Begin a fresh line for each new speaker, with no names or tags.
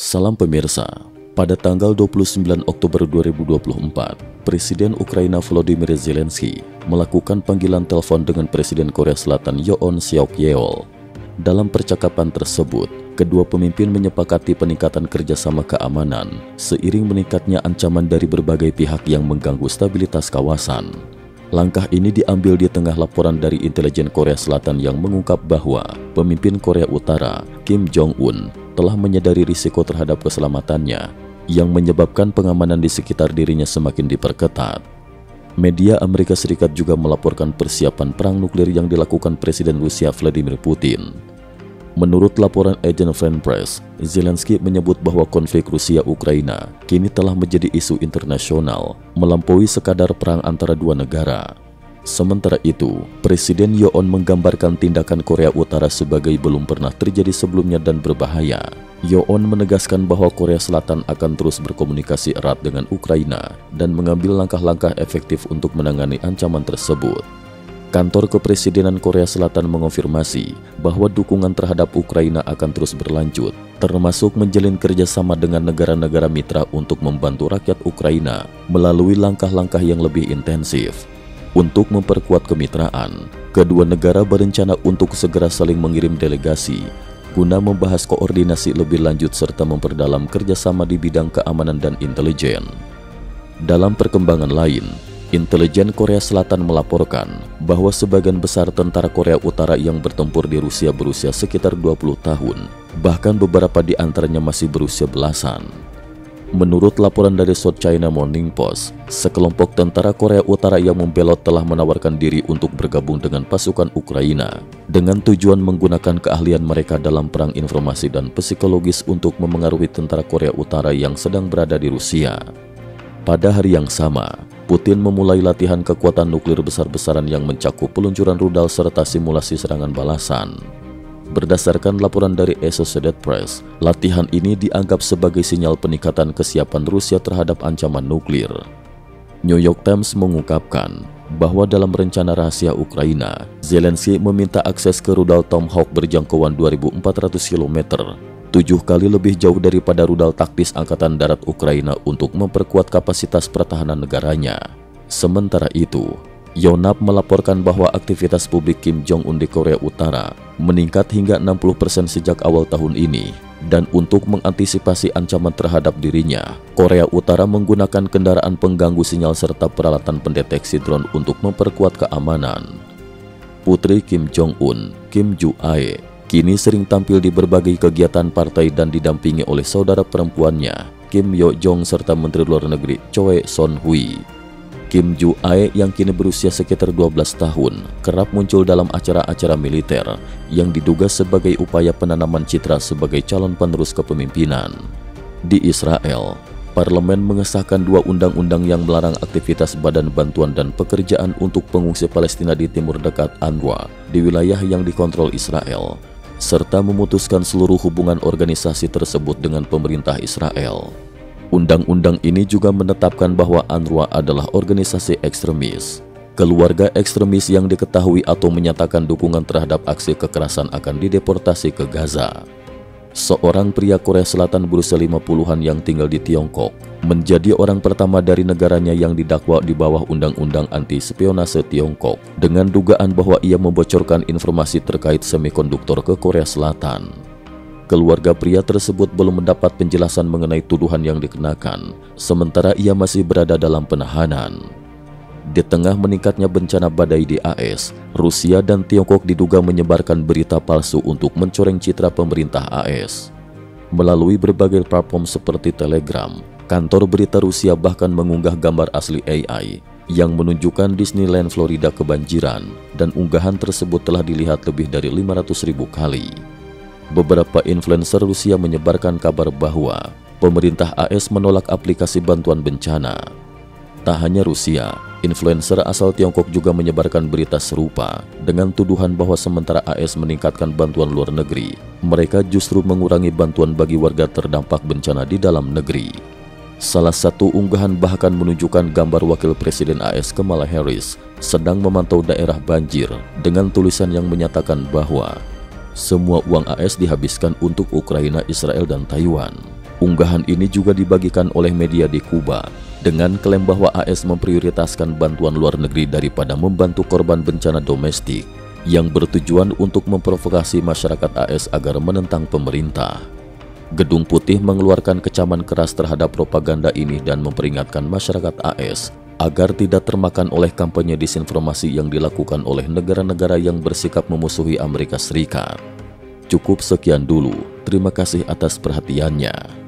Salam pemirsa, pada tanggal 29 Oktober 2024, Presiden Ukraina Volodymyr Zelensky melakukan panggilan telepon dengan Presiden Korea Selatan Yoon Seok Yeol. Dalam percakapan tersebut, kedua pemimpin menyepakati peningkatan kerjasama keamanan seiring meningkatnya ancaman dari berbagai pihak yang mengganggu stabilitas kawasan. Langkah ini diambil di tengah laporan dari intelijen Korea Selatan yang mengungkap bahwa pemimpin Korea Utara, Kim Jong-un, telah menyadari risiko terhadap keselamatannya yang menyebabkan pengamanan di sekitar dirinya semakin diperketat. Media Amerika Serikat juga melaporkan persiapan perang nuklir yang dilakukan Presiden Rusia Vladimir Putin. Menurut laporan agen France Press, Zelensky menyebut bahwa konflik Rusia-Ukraina kini telah menjadi isu internasional, melampaui sekadar perang antara dua negara. Sementara itu, Presiden Yoon menggambarkan tindakan Korea Utara sebagai belum pernah terjadi sebelumnya dan berbahaya. Yoon menegaskan bahwa Korea Selatan akan terus berkomunikasi erat dengan Ukraina dan mengambil langkah-langkah efektif untuk menangani ancaman tersebut. Kantor Kepresidenan Korea Selatan mengonfirmasi bahwa dukungan terhadap Ukraina akan terus berlanjut, termasuk menjalin kerjasama dengan negara-negara mitra untuk membantu rakyat Ukraina melalui langkah-langkah yang lebih intensif. Untuk memperkuat kemitraan, kedua negara berencana untuk segera saling mengirim delegasi guna membahas koordinasi lebih lanjut serta memperdalam kerjasama di bidang keamanan dan intelijen. Dalam perkembangan lain, intelijen Korea Selatan melaporkan bahwa sebagian besar tentara Korea Utara yang bertempur di Rusia berusia sekitar 20 tahun, bahkan beberapa di antaranya masih berusia belasan. Menurut laporan dari South China Morning Post, sekelompok tentara Korea Utara yang membelot telah menawarkan diri untuk bergabung dengan pasukan Ukraina dengan tujuan menggunakan keahlian mereka dalam perang informasi dan psikologis untuk memengaruhi tentara Korea Utara yang sedang berada di Rusia. Pada hari yang sama, Putin memulai latihan kekuatan nuklir besar-besaran yang mencakup peluncuran rudal serta simulasi serangan balasan. Berdasarkan laporan dari Associated Press, latihan ini dianggap sebagai sinyal peningkatan kesiapan Rusia terhadap ancaman nuklir. New York Times mengungkapkan bahwa dalam rencana rahasia Ukraina, Zelensky meminta akses ke rudal Tomahawk berjangkauan 2.400 km, 7 kali lebih jauh daripada rudal taktis Angkatan Darat Ukraina untuk memperkuat kapasitas pertahanan negaranya. Sementara itu, Yonhap melaporkan bahwa aktivitas publik Kim Jong-un di Korea Utara meningkat hingga 60% sejak awal tahun ini, dan untuk mengantisipasi ancaman terhadap dirinya, Korea Utara menggunakan kendaraan pengganggu sinyal serta peralatan pendeteksi drone untuk memperkuat keamanan. Putri Kim Jong-un, Kim Ju-ae, kini sering tampil di berbagai kegiatan partai dan didampingi oleh saudara perempuannya, Kim Yo-jong serta Menteri Luar Negeri Choi Son-hui. Kim Ju-ae yang kini berusia sekitar 12 tahun kerap muncul dalam acara-acara militer yang diduga sebagai upaya penanaman citra sebagai calon penerus kepemimpinan. Di Israel, parlemen mengesahkan 2 undang-undang yang melarang aktivitas Badan Bantuan dan Pekerjaan untuk Pengungsi Palestina di Timur Dekat UNRWA di wilayah yang dikontrol Israel, serta memutuskan seluruh hubungan organisasi tersebut dengan pemerintah Israel. Undang-undang ini juga menetapkan bahwa UNRWA adalah organisasi ekstremis. Keluarga ekstremis yang diketahui atau menyatakan dukungan terhadap aksi kekerasan akan dideportasi ke Gaza. Seorang pria Korea Selatan berusia 50-an yang tinggal di Tiongkok menjadi orang pertama dari negaranya yang didakwa di bawah Undang-Undang Anti-Spionase Tiongkok dengan dugaan bahwa ia membocorkan informasi terkait semikonduktor ke Korea Selatan. Keluarga pria tersebut belum mendapat penjelasan mengenai tuduhan yang dikenakan, sementara ia masih berada dalam penahanan. Di tengah meningkatnya bencana badai di AS, Rusia dan Tiongkok diduga menyebarkan berita palsu untuk mencoreng citra pemerintah AS. Melalui berbagai platform seperti Telegram, kantor berita Rusia bahkan mengunggah gambar asli AI yang menunjukkan Disneyland Florida kebanjiran, dan unggahan tersebut telah dilihat lebih dari 500.000 kali. Beberapa influencer Rusia menyebarkan kabar bahwa pemerintah AS menolak aplikasi bantuan bencana. Tak hanya Rusia, influencer asal Tiongkok juga menyebarkan berita serupa dengan tuduhan bahwa sementara AS meningkatkan bantuan luar negeri, mereka justru mengurangi bantuan bagi warga terdampak bencana di dalam negeri. Salah satu unggahan bahkan menunjukkan gambar Wakil Presiden AS Kamala Harris sedang memantau daerah banjir dengan tulisan yang menyatakan bahwa semua uang AS dihabiskan untuk Ukraina, Israel, dan Taiwan. Unggahan ini juga dibagikan oleh media di Kuba dengan klaim bahwa AS memprioritaskan bantuan luar negeri daripada membantu korban bencana domestik yang bertujuan untuk memprovokasi masyarakat AS agar menentang pemerintah. Gedung Putih mengeluarkan kecaman keras terhadap propaganda ini dan memperingatkan masyarakat AS agar tidak termakan oleh kampanye disinformasi yang dilakukan oleh negara-negara yang bersikap memusuhi Amerika Serikat. Cukup sekian dulu, terima kasih atas perhatiannya.